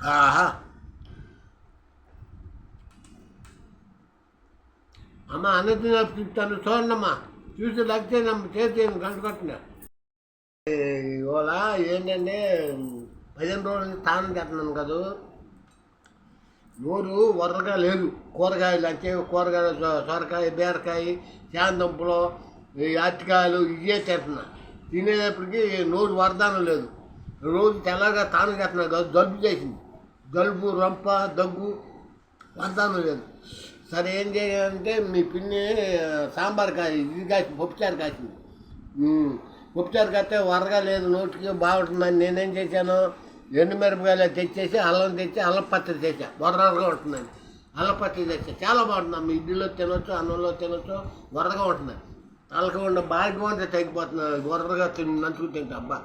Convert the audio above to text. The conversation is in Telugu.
ఆహా అమ్మ అన్నది చెప్తాను చూడండమ్మా చూసి లగ్చేనమ్మ చేసేయండి గంట కొట్టిన ఇవాళ ఏంటంటే 15 రోజుల నుంచి తానం చేస్తున్నాను కదా నోరు వర్రగా లేదు కూరగాయలు అంటే కూరగాయలు సొరకాయ బీరకాయ శాంతంపులు ఈ అరటికాయలు ఇవే తింటున్నా తినేటప్పటికి నోరు వరదానం లేదు రోజు తెల్లగా తానం చేస్తున్నాను కదా జలుబు చేసింది జలుబు రొంప దగ్గు వరదానం లేదు సరే ఏం చేయాలంటే మీ పిన్ని సాంబార్ కాయ ఇది కాసి పప్పుచారు కాసింది పప్పుచారు కాస్తే వరగా లేదు నోటికి బాగుంటుందని నేనేం చేశాను ఎండుమిరపకాయలు తెచ్చేసి అల్లం తెచ్చి అల్లం పచ్చడి చేసా వరగా ఉంటుందని అల్లం పచ్చడి తెచ్చా చాలా బాగుంటుంది మీ ఇడ్లీలో తినొచ్చు అన్నంలో తినొచ్చు వరగా ఉంటుంది తలక ఉన్న భాగ్యం అంతా తగ్గిపోతుంది వరగా నంచుకు తింటా అబ్బా